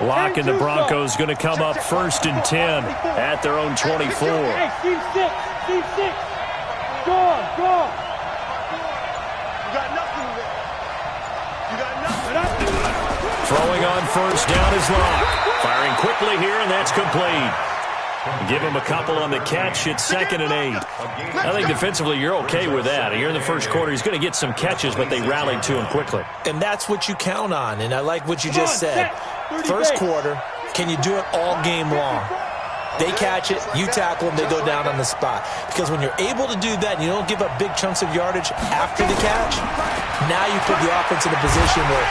Locking the Broncos going to come up 1st and 10 at their own 24. Hey, team 6. Go on. You got nothing there. Throwing on 1st down is Locke. Firing quickly here, and that's complete. Give him a couple on the catch. It's 2nd and 8. I think defensively you're okay with that. Here in the first quarter, he's going to get some catches, but they rallied to him quickly. And that's what you count on, and I like what you just said. First quarter, can you do it all game long? They catch it, you tackle them, they go down on the spot. Because when you're able to do that and you don't give up big chunks of yardage after the catch, now you put the offense in a position where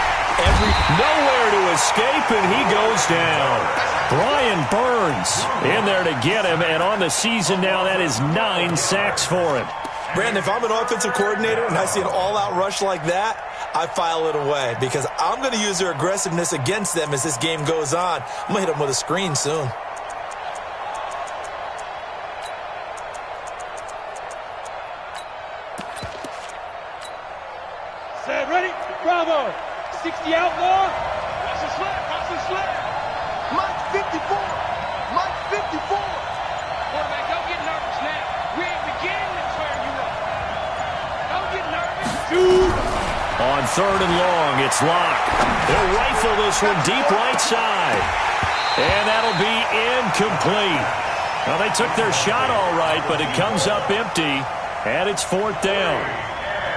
nowhere to escape, and he goes down. Brian Burns in there to get him, and on the season now, that is 9 sacks for him. Brandon, if I'm an offensive coordinator and I see an all-out rush like that, I file it away because I'm going to use their aggressiveness against them as this game goes on. I'm going to hit them with a screen soon. Set, ready? Bravo. 60 outlaw. Watch the slip. Mike 54. Quarterback, don't get nervous now. We ain't beginning to turn you up. Don't get nervous. On 3rd and long, it's Locke. He'll rifle this one deep right side. And that'll be incomplete. Well, they took their shot all right, but it comes up empty, and it's 4th down.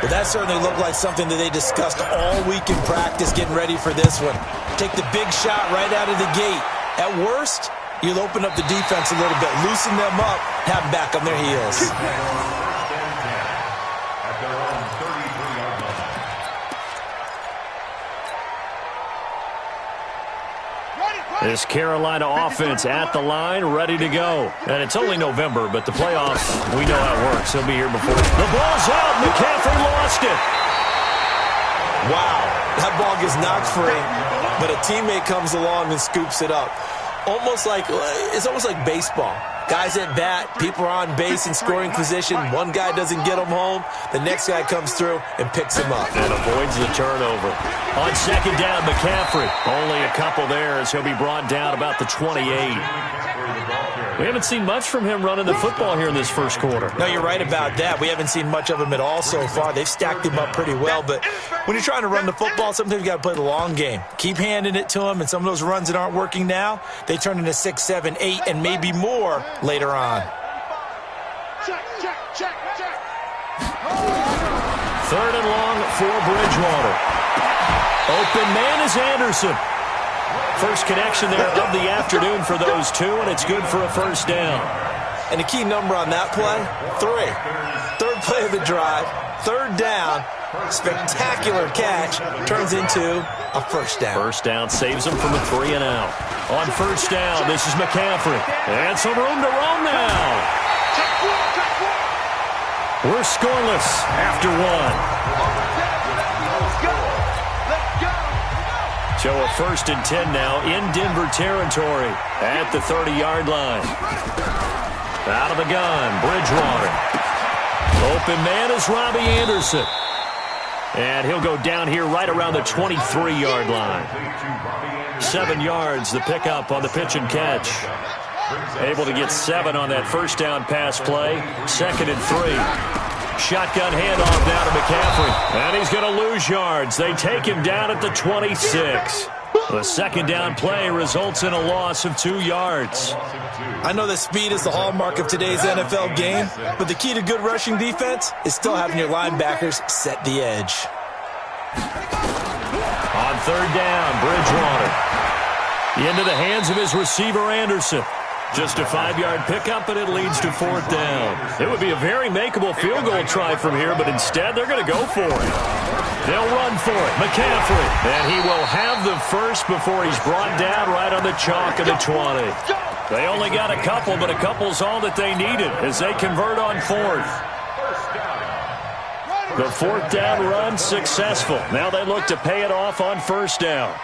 But that certainly looked like something that they discussed all week in practice getting ready for this one. Take the big shot right out of the gate. At worst, you'll open up the defense a little bit, loosen them up, have them back on their heels. This Carolina offense at the line, ready to go. And it's only November, but the playoffs, we know how it works. He'll be here before. The ball's out. McCaffrey lost it. Wow, that ball gets knocked free, but a teammate comes along and scoops it up. It's almost like baseball. Guys at bat, people are on base in scoring position. One guy doesn't get him home. The next guy comes through and picks him up. And avoids the turnover. On 2nd down, McCaffrey. Only a couple there as he'll be brought down about the 28. We haven't seen much from him running the football here in this first quarter. No, you're right about that. We haven't seen much of him at all so far. They've stacked him up pretty well. But when you're trying to run the football, sometimes you got to play the long game. Keep handing it to him, and some of those runs that aren't working now, they turn into 6, 7, 8, and maybe more later on. Check. 3rd and long for Bridgewater. Open man is Anderson. First connection there of the afternoon for those two, and it's good for a 1st down. And the key number on that play, 3. 3rd play of the drive, 3rd down, spectacular catch, turns into a 1st down. 1st down saves him from a 3 and out. On 1st down, this is McCaffrey. And some room to roam now. We're scoreless after 1. So a 1st and 10 now in Denver territory at the 30-yard line. Out of the gun, Bridgewater. Open man is Robbie Anderson. And he'll go down here right around the 23-yard line. 7 yards, the pickup on the pitch and catch. Able to get 7 on that 1st down pass play. 2nd and 3. Shotgun handoff down to McCaffrey. And he's going to lose yards. They take him down at the 26. The 2nd down play results in a loss of 2 yards. I know that speed is the hallmark of today's NFL game, but the key to good rushing defense is still having your linebackers set the edge. On 3rd down, Bridgewater. Into the hands of his receiver, Anderson. Just a 5-yard pickup, and it leads to 4th down. It would be a very makeable field goal try from here, but instead they're going to go for it. They'll run for it. McCaffrey. And he will have the first before he's brought down right on the chalk of the 20. They only got a couple, but a couple's all that they needed as they convert on 4th. The 4th down run successful. Now they look to pay it off on 1st down.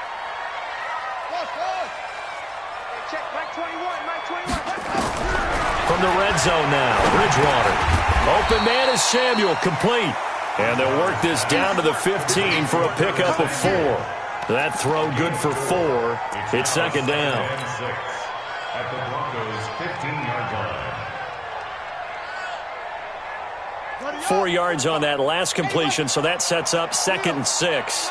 From the red zone now, Bridgewater. Open man is Samuel, complete. And they'll work this down to the 15 for a pickup of 4. That throw good for 4. It's second down. At the Broncos' 15-yard line. 4 yards on that last completion, so that sets up 2nd and 6.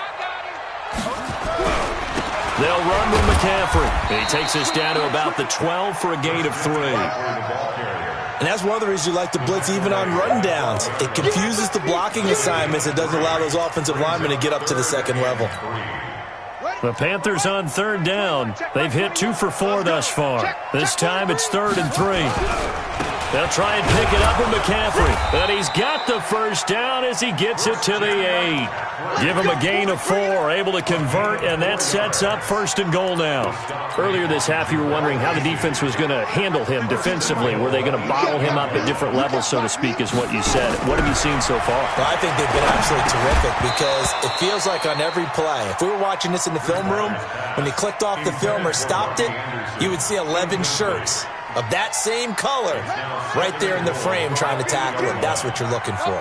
They'll run with McCaffrey. He takes us down to about the 12 for a gain of 3. And that's one of the reasons you like to blitz even on run downs. It confuses the blocking assignments. It doesn't allow those offensive linemen to get up to the second level. The Panthers on 3rd down. They've hit 2 for 4 thus far. This time it's 3rd and 3. They'll try and pick it up with McCaffrey. But he's got the first down as he gets it to the 8. Give him a gain of 4, able to convert, and that sets up 1st and goal now. Earlier this half, you were wondering how the defense was going to handle him defensively. Were they going to bottle him up at different levels, so to speak, is what you said. What have you seen so far? Well, I think they've been absolutely terrific because it feels like on every play, if we were watching this in the film room, when he clicked off the film or stopped it, you would see 11 shirts of that same color right there in the frame trying to tackle him. That's what you're looking for.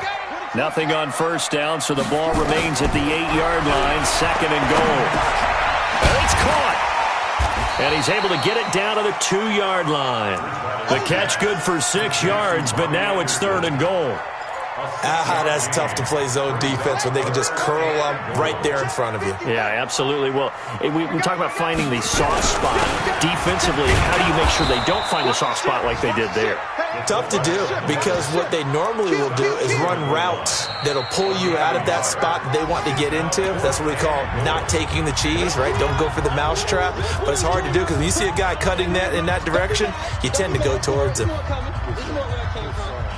Nothing on 1st down, so the ball remains at the 8-yard line, 2nd and goal. And it's caught. And he's able to get it down to the 2-yard line. The catch good for 6 yards, but now it's 3rd and goal. That's tough to play zone defense when they can just curl up right there in front of you. Yeah, absolutely. Well, we talk about finding the soft spot. Defensively, how do you make sure they don't find the soft spot like they did there? Tough to do because what they normally will do is run routes that'll pull you out of that spot that they want to get into. That's what we call not taking the cheese, right? Don't go for the mousetrap. But it's hard to do because when you see a guy cutting that in that direction, you tend to go towards him.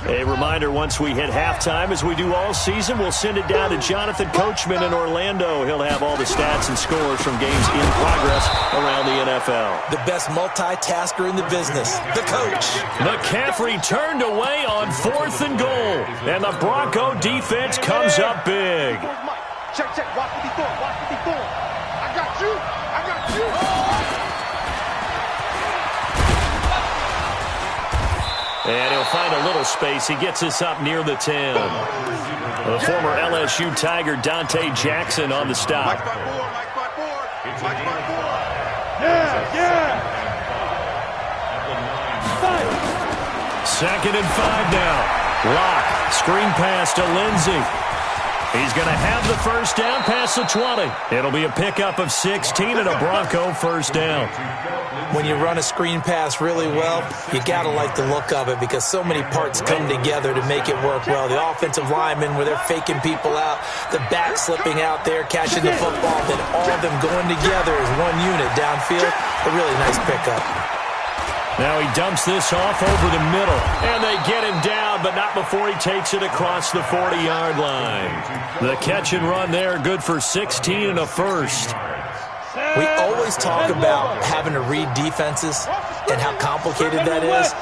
A reminder, once we hit halftime, as we do all season, we'll send it down to Jonathan Coachman in Orlando. He'll have all the stats and scores from games in progress around the NFL. The best multitasker in the business, the coach. McCaffrey turned away on 4th and goal, and the Bronco defense comes up big. Check, watch what he's doing, I got you. And he'll find a little space. He gets us up near the 10. The former LSU Tiger, Dante Jackson, on the stop. Mike 4. Yeah. 2nd and 5 now. Lock, screen pass to Lindsey. He's going to have the first down past the 20. It'll be a pickup of 16 and a Bronco first down. When you run a screen pass really well, you got to like the look of it because so many parts come together to make it work well. The offensive linemen, where they're faking people out, the back slipping out there, catching the football, then all of them going together as one unit downfield. A really nice pickup. Now he dumps this off over the middle, and they get him down, but not before he takes it across the 40-yard line. The catch and run there, good for 16 and a first. We always talk about having to read defenses and how complicated that is.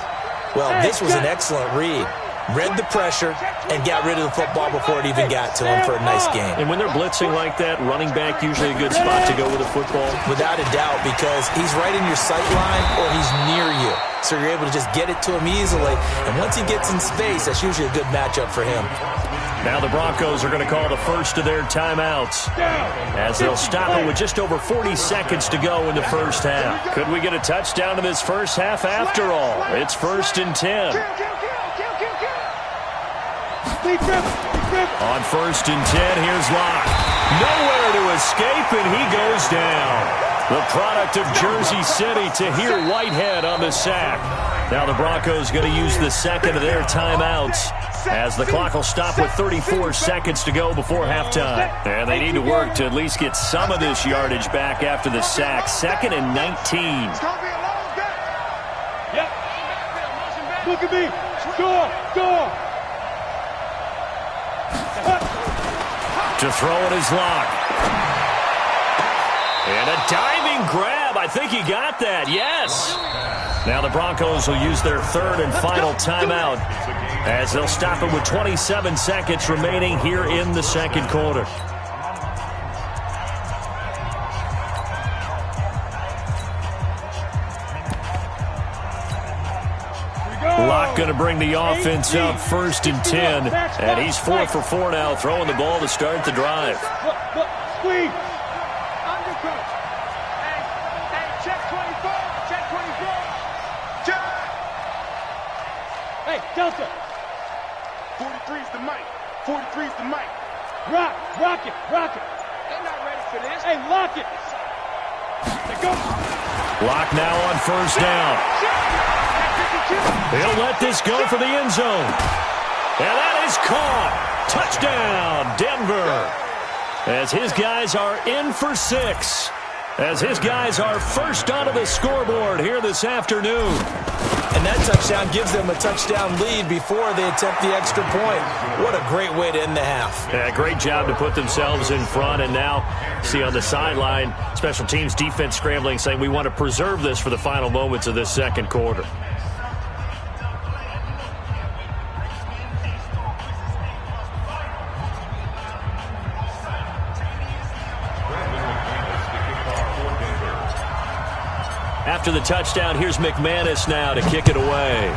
Well, this was an excellent read. Read the pressure and got rid of the football before it even got to him for a nice game. And when they're blitzing like that, running back usually a good spot to go with a football? Without a doubt, because he's right in your sight line or he's near you. So you're able to just get it to him easily. And once he gets in space, that's usually a good matchup for him. Now the Broncos are going to call the first of their timeouts as they'll stop it with just over 40 seconds to go in the first half. Could we get a touchdown in this first half after all? It's 1st and 10. On 1st and 10, here's Locke. Nowhere to escape, and he goes down. The product of Jersey City, Tahir Whitehead on the sack. Now the Broncos going to use the second of their timeouts as the clock will stop with 34 seconds to go before halftime. And they need to work to at least get some of this yardage back after the sack. 2nd and 19. Yep. Look at me. Score. To throw it is Locke. And a diving grab. I think he got that. Yes. Now the Broncos will use their 3rd and final timeout as they'll stop it with 27 seconds remaining here in the second quarter. Locke going to bring the offense up 1st and 10. And he's 4 for 4 now, throwing the ball to start the drive. Squeeze. Hey, check 24. Check 24. Check. Hey, Delta. 43's the mic. 43's the mic. Rock it. They're not ready for this. Hey, lock it. They go. Lock now on first down. He'll let this go for the end zone. And that is caught. Touchdown, Denver. As his guys are in for 6. As his guys are first onto the scoreboard here this afternoon. And that touchdown gives them a touchdown lead before they attempt the extra point. What a great way to end the half. Yeah, great job to put themselves in front. And now, see on the sideline, special teams defense scrambling, saying we want to preserve this for the final moments of this second quarter. After the touchdown, here's McManus now to kick it away.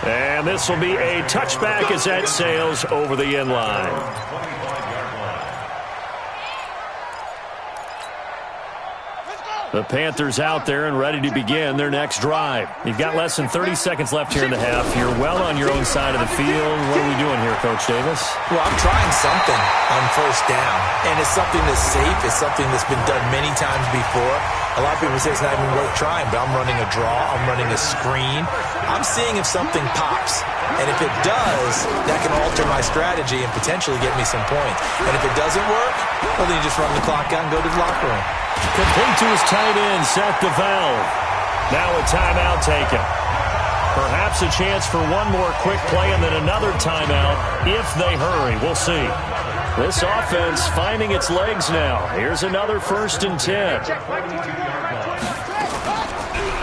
And this will be a touchback as that sails over the end line. The Panthers out there and ready to begin their next drive. You've got less than 30 seconds left here in the half. You're well on your own side of the field. What are we doing here, Coach Davis? Well, I'm trying something on first down, and it's something that's safe. It's something that's been done many times before. A lot of people say it's not even worth trying, but I'm running a draw. I'm running a screen. I'm seeing if something pops. And if it does, that can alter my strategy and potentially get me some points. And if it doesn't work, well, then you just run the clock out and go to the locker room. Complete to his tight end, Seth DeValve. Now a timeout taken. Perhaps a chance for one more quick play and then another timeout if they hurry. We'll see. This offense finding its legs now. Here's another 1st and 10.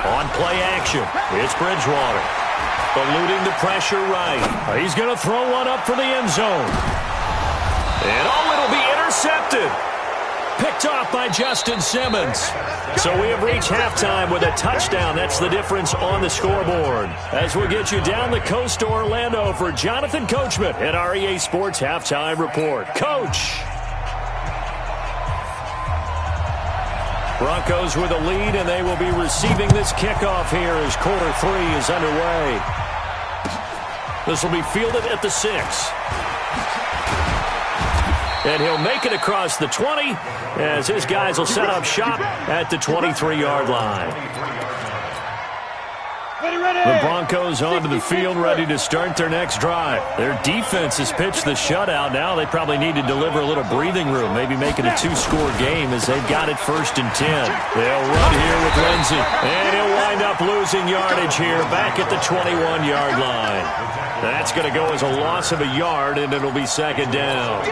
On play action, it's Bridgewater. Eluding the pressure right. He's going to throw one up for the end zone. And it'll be intercepted. Picked off by Justin Simmons. So we have reached halftime with a touchdown. That's the difference on the scoreboard. As we'll get you down the coast to Orlando for Jonathan Coachman at our EA Sports Halftime Report. Coach. Broncos with a lead, and they will be receiving this kickoff here as quarter 3 is underway. This will be fielded at the 6. And he'll make it across the 20 as his guys will set up shop at the 23-yard line. The Broncos onto the field ready to start their next drive. Their defense has pitched the shutout. Now they probably need to deliver a little breathing room, maybe make it a 2-score game as they've got it 1st and 10. They'll run here with Lindsey. And he'll wind up losing yardage here back at the 21-yard line. That's going to go as a loss of a yard, and it'll be 2nd down.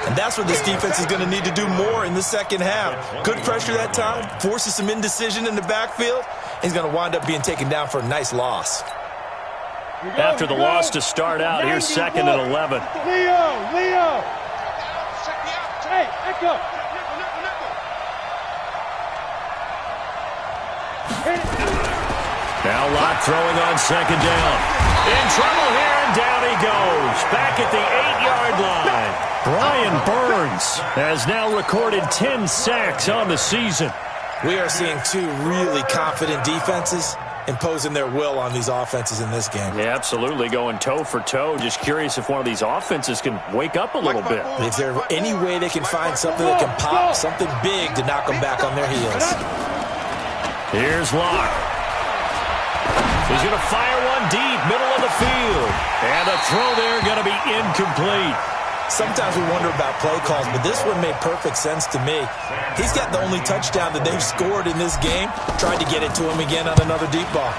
And that's what this defense is going to need to do more in the second half. Good pressure that time, forces some indecision in the backfield. He's going to wind up being taken down for a nice loss. After the loss to start out, here's 2nd and 11. Leo! Hey, Echo! Now Locke throwing on 2nd down. In trouble here, and down he goes. Back at the 8-yard line. Brian Burns has now recorded 10 sacks on the season. We are seeing 2 really confident defenses imposing their will on these offenses in this game. Yeah, absolutely, going toe for toe. Just curious if one of these offenses can wake up a little bit. If there's any way they can find something that can pop, something big to knock them back on their heels. Here's Locke. He's going to fire one deep, middle of the field. And a throw there going to be incomplete. Sometimes we wonder about play calls, but this one made perfect sense to me. He's got the only touchdown that they've scored in this game. Tried to get it to him again on another deep ball.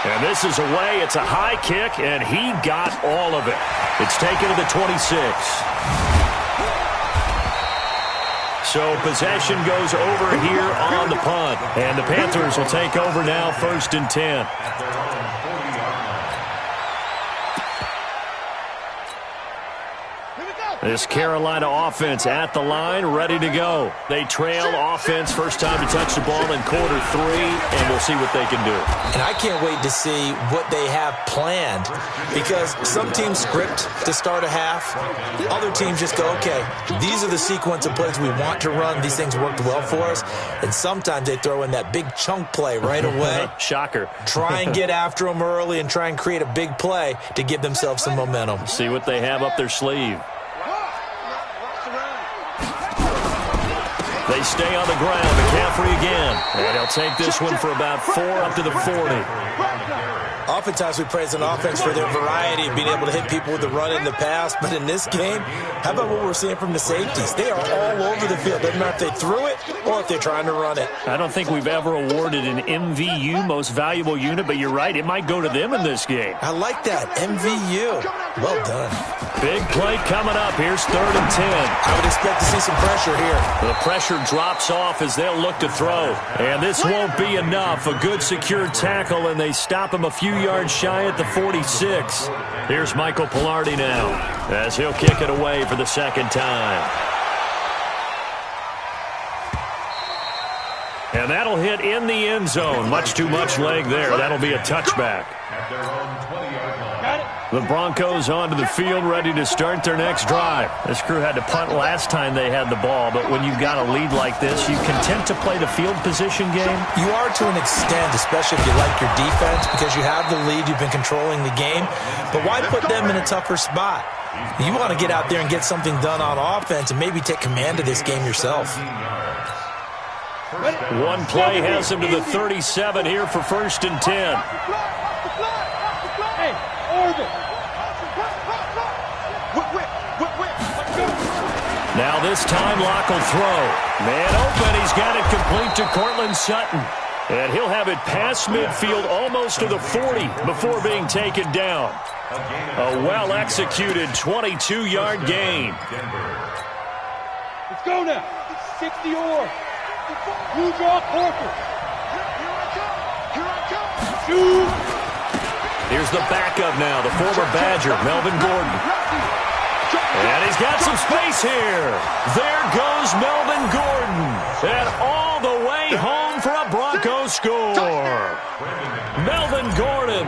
And this is away. It's a high kick, and he got all of it. It's taken to the 26. So possession goes over here on the punt. And the Panthers will take over now, 1st and 10. This Carolina offense at the line, ready to go. They trail offense, first time to touch the ball in quarter 3, and we'll see what they can do. And I can't wait to see what they have planned, because some teams script to start a half. Other teams just go, okay, these are the sequence of plays we want to run. These things worked well for us. And sometimes they throw in that big chunk play right away. Shocker. Try and get after them early and try and create a big play to give themselves some momentum. See what they have up their sleeve. They stay on the ground. McCaffrey again. And he'll take this one for about 4 up to the 40. Oftentimes we praise an offense for their variety of being able to hit people with the run in the pass. But in this game, how about what we're seeing from the safeties? They are all over the field. Doesn't matter if they threw it or if they're trying to run it. I don't think we've ever awarded an MVU, most valuable unit, but you're right. It might go to them in this game. I like that. MVU. Well done. Big play coming up. Here's 3rd and 10. I would expect to see some pressure here. The pressure drops off as they'll look to throw. And this won't be enough. A good secure tackle, and they stop him a few yards shy at the 46. Here's Michael Pilardi now as he'll kick it away for the second time. And that'll hit in the end zone. Much too much leg there. That'll be a touchback. The Broncos onto the field, ready to start their next drive. This crew had to punt last time they had the ball, but when you've got a lead like this, you content to play the field position game? You are to an extent, especially if you like your defense, because you have the lead, you've been controlling the game. But why put them in a tougher spot? You want to get out there and get something done on offense and maybe take command of this game yourself. One play has him to the 37 here for 1st and 10. Now this time Locke will throw. Man open, he's got it complete to Cortland Sutton. And he'll have it past midfield almost to the 40 before being taken down. A well-executed 22-yard gain. Let's go now. 60 or. You draw Parker. Shoot. Here's the backup now, the former Badger, Melvin Gordon. And he's got some space here. There goes Melvin Gordon. And all the way home for a Broncos score. Melvin Gordon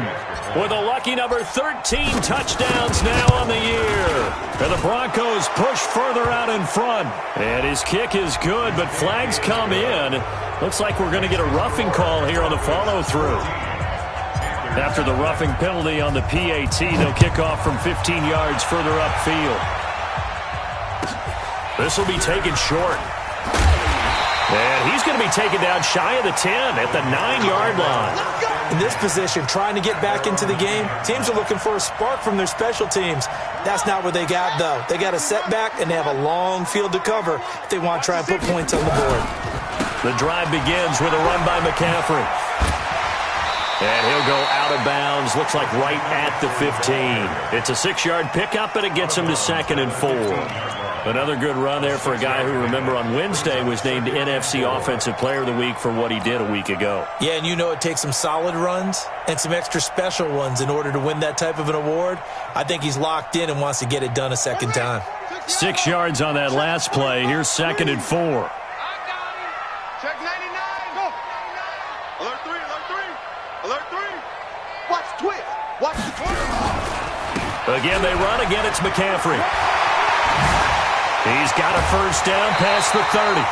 with a lucky number 13 touchdowns now on the year. And the Broncos push further out in front. And his kick is good, but flags come in. Looks like we're going to get a roughing call here on the follow-through. After the roughing penalty on the PAT, they'll kick off from 15 yards further upfield. This will be taken short. And he's going to be taken down shy of the 10 at the 9-yard line. In this position, trying to get back into the game, teams are looking for a spark from their special teams. That's not what they got, though. They got a setback, and they have a long field to cover if they want to try and put points on the board. The drive begins with a run by McCaffrey. And he'll go out of bounds, looks like right at the 15. It's a 6-yard pickup, but it gets him to 2nd and 4. Another good run there for a guy who, remember, on Wednesday was named NFC Offensive Player of the Week for what he did a week ago. Yeah, and you know it takes some solid runs and some extra special ones in order to win that type of an award. I think he's locked in and wants to get it done a second time. 6 yards on that last play. Here's 2nd and 4. Check 99. Go. Alert 3. Alert 3. Watch twist. Watch the twist. Again, they run. Again, it's McCaffrey. He's got a first down past the 30.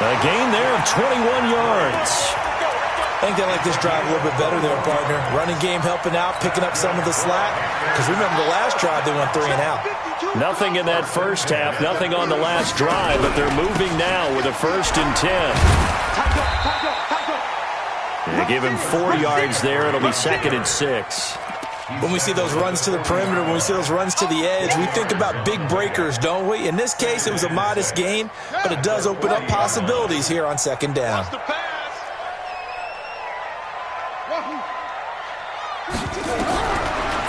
A gain there of 21 yards. I think they like this drive a little bit better there, partner. Running game helping out, picking up some of the slack. Because remember, the last drive, they went 3 and out. Nothing in that first half, nothing on the last drive, but they're moving now with a 1st and 10. They give him 4 yards there. It'll be 2nd and 6. When we see those runs to the perimeter, when we see those runs to the edge, we think about big breakers, don't we? In this case, it was a modest gain, but it does open up possibilities here on 2nd down.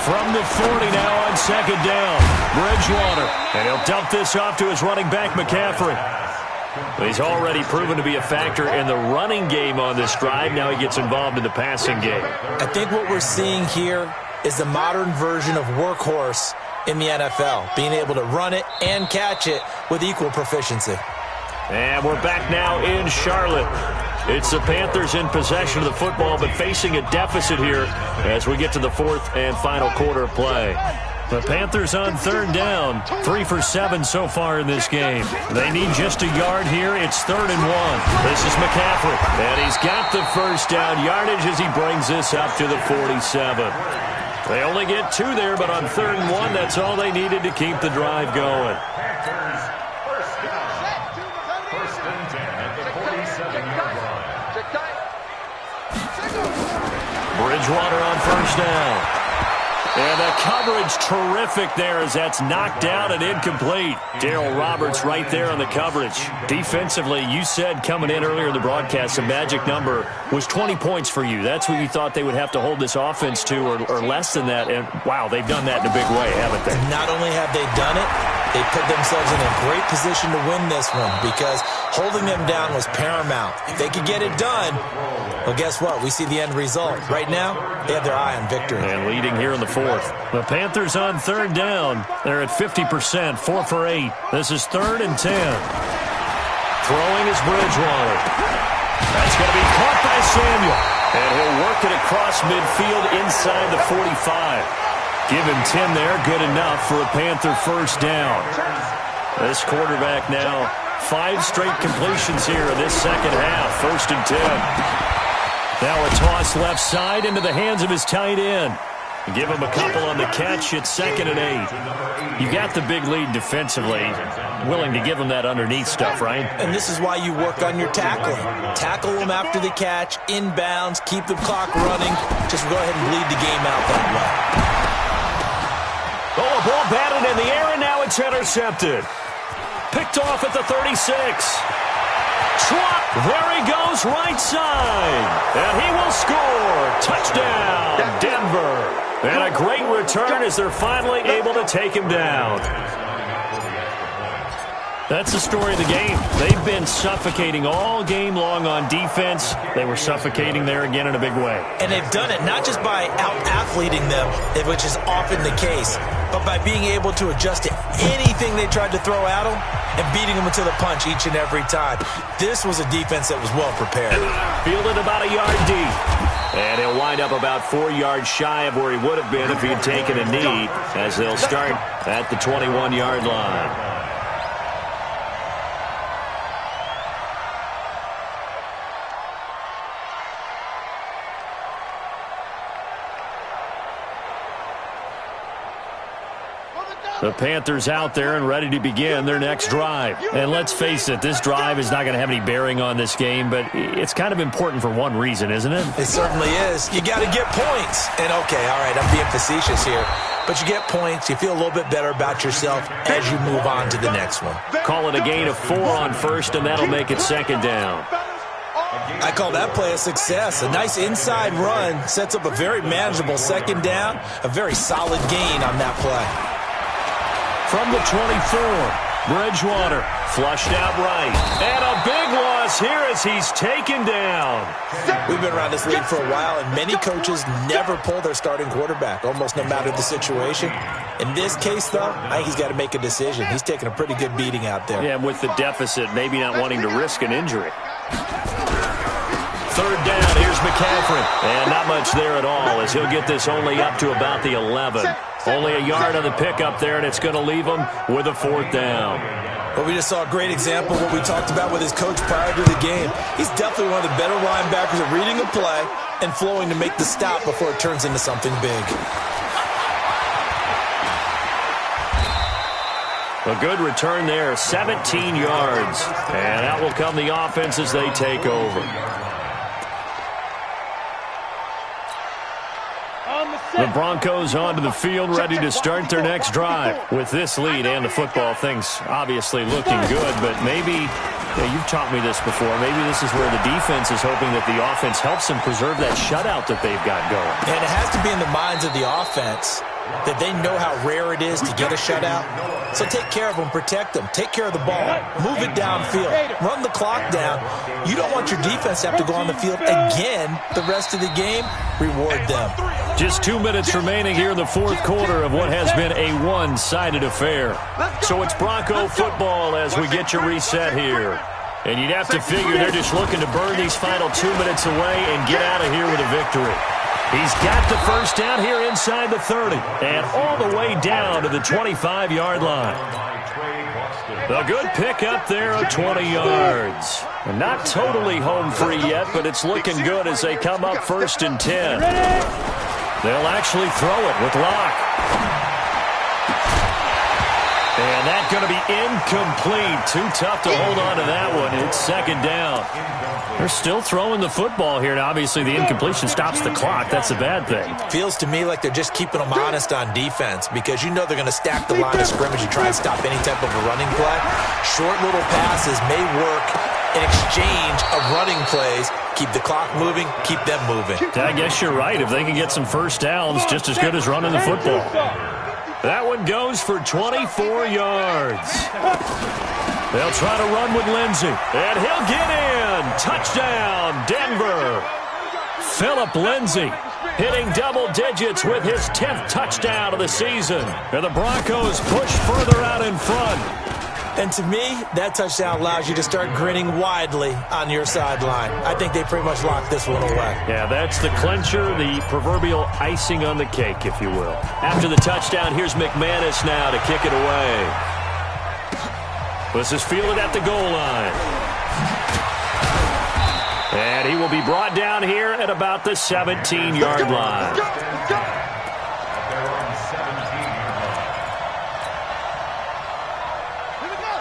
From the 40 now on 2nd down, Bridgewater. And he'll dump this off to his running back, McCaffrey. He's already proven to be a factor in the running game on this drive. Now he gets involved in the passing game. I think what we're seeing here is the modern version of workhorse in the NFL, being able to run it and catch it with equal proficiency. And we're back now in Charlotte. It's the Panthers in possession of the football, but facing a deficit here as we get to the fourth and final quarter of play. The Panthers on third down, 3 for 7 so far in this game. They need just a yard here. It's 3rd and 1. This is McCaffrey, and he's got the first down yardage as he brings this up to the 47. They only get 2 there, but on 3rd and 1, that's all they needed to keep the drive going. Panthers, first down. First and 10 at the 47-yard line. Bridgewater on first down. And the coverage terrific there as that's knocked down and incomplete. Darryl Roberts right there on the coverage. Defensively, you said coming in earlier in the broadcast, the magic number was 20 points for you. That's what you thought they would have to hold this offense to or less than that. And, wow, they've done that in a big way, haven't they? Not only have they done it, they put themselves in a great position to win this one because holding them down was paramount. If they could get it done, well, guess what? We see the end result. Right now, they have their eye on victory. And leading here in the fourth. The Panthers on third down. They're at 50%, 4 for 8. This is 3rd and 10. Throwing is Bridgewater. That's going to be caught by Samuel. And he'll work it across midfield inside the 45. Give him 10 there, good enough for a Panther first down. This quarterback now, 5 straight completions here in this second half. 1st and 10. Now a toss left side into the hands of his tight end. Give him a couple on the catch. It's 2nd and 8. You got the big lead defensively. Willing to give him that underneath stuff, right? And this is why you work on your tackling. Tackle them after the catch, inbounds, keep the clock running. Just go ahead and bleed the game out that way. Oh, a ball batted in the air, and now it's intercepted. Picked off at the 36. Trot, there he goes, right side. And he will score. Touchdown, Denver. And a great return as they're finally able to take him down. That's the story of the game. They've been suffocating all game long on defense. They were suffocating there again in a big way. And they've done it not just by out-athleting them, which is often the case, but by being able to adjust to anything they tried to throw at them and beating them to the punch each and every time. This was a defense that was well prepared. Fielded about a yard deep. And he'll wind up about 4 yards shy of where he would have been if he had taken a knee, as they'll start at the 21-yard line. The Panthers out there and ready to begin their next drive. And let's face it, this drive is not going to have any bearing on this game, but it's kind of important for one reason, isn't it? It certainly is. You got to get points. And, okay, all right, I'm being facetious here. But you get points, you feel a little bit better about yourself as you move on to the next one. Call it a gain of 4 on first, and that'll make it 2nd down. I call that play a success. A nice inside run sets up a very manageable 2nd down, a very solid gain on that play. From the 24, Bridgewater flushed out right. And a big loss here as he's taken down. We've been around this league for a while, and many coaches never pull their starting quarterback, almost no matter the situation. In this case, though, I think he's got to make a decision. He's taking a pretty good beating out there. Yeah, with the deficit, maybe not wanting to risk an injury. 3rd down, here's McCaffrey. And not much there at all as he'll get this only up to about the 11. Only a yard on the pickup there, and it's going to leave him with a 4th down. Well, we just saw a great example of what we talked about with his coach prior to the game. He's definitely one of the better linebackers at reading a play and flowing to make the stop before it turns into something big. A good return there, 17 yards. And out will come the offense as they take over. The Broncos onto the field, ready to start their next drive. With this lead and the football, things obviously looking good, but maybe, you've taught me this before, maybe this is where the defense is hoping that the offense helps them preserve that shutout that they've got going. And it has to be in the minds of the offense that they know how rare it is to get a shutout. So take care of them, protect them, take care of the ball, move it downfield, run the clock down. You don't want your defense to have to go on the field again the rest of the game. Reward them. Just 2 minutes remaining here in the fourth quarter of what has been a one-sided affair. So it's Bronco football as we get you reset here. And you'd have to figure they're just looking to burn these final 2 minutes away and get out of here with a victory. He's got the first down here inside the 30 and all the way down to the 25-yard line. A good pickup there of 20 yards. And not totally home free yet, but it's looking good as they come up 1st and 10. They'll actually throw it with Locke. And that's going to be incomplete. Too tough to hold on to that one. It's 2nd down. They're still throwing the football here. Now, obviously, the incompletion stops the clock. That's a bad thing. Feels to me like they're just keeping them honest on defense because you know they're going to stack the line of scrimmage and try and stop any type of a running play. Short little passes may work in exchange of running plays. Keep the clock moving, keep them moving. I guess you're right. If they can get some first downs, just as good as running the football. That one goes for 24 yards. They'll try to run with Lindsey, and he'll get in. Touchdown, Denver. Phillip Lindsey hitting double digits with his 10th touchdown of the season. And the Broncos push further out in front. And to me, that touchdown allows you to start grinning widely on your sideline. I think they pretty much locked this one away. Yeah, that's the clincher, the proverbial icing on the cake, if you will. After the touchdown, here's McManus now to kick it away. This is fielded at the goal line. And he will be brought down here at about the 17-yard line.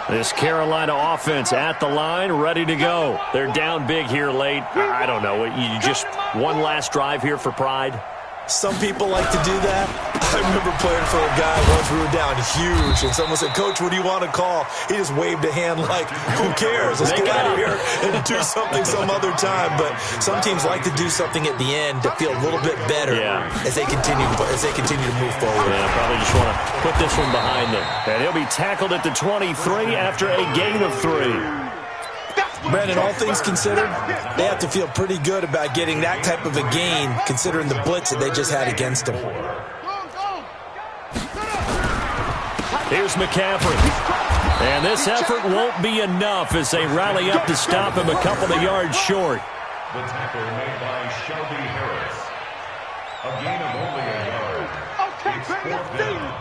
This Carolina offense at the line, ready to go. They're down big here late. I don't know. You just one last drive here for pride? Some people like to do that. I remember playing for a guy once we were down huge, and someone said, "Coach, what do you want to call?" He just waved a hand like, who cares? Let's get out of here and do something some other time. But some teams like to do something at the end to feel a little bit better as they continue to move forward. Yeah, probably just want to put this one behind them. And he'll be tackled at the 23 after a gain of 3. Brandon, all things considered, they have to feel pretty good about getting that type of a gain considering the blitz that they just had against them. Here's McCaffrey. And this effort won't be enough as they rally up to stop him a couple of yards short. The tackle made by Shelby Harris. A gain of only a yard. It's 4th down.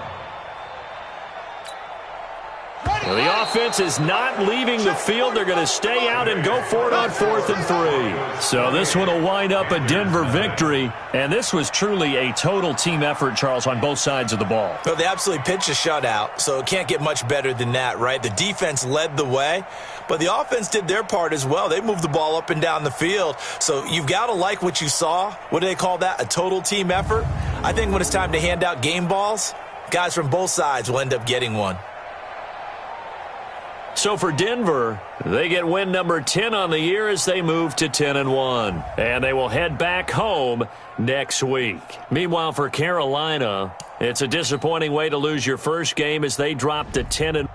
Well, the offense is not leaving the field. They're going to stay out and go for it on 4th and 3. So this one will wind up a Denver victory. And this was truly a total team effort, Charles, on both sides of the ball. Well, they absolutely pitched a shutout, so it can't get much better than that, right? The defense led the way, but the offense did their part as well. They moved the ball up and down the field. So you've got to like what you saw. What do they call that? A total team effort? I think when it's time to hand out game balls, guys from both sides will end up getting one. So for Denver, they get win number 10 on the year as they move to 10-1. And they will head back home next week. Meanwhile, for Carolina, it's a disappointing way to lose your first game as they drop to 10-1.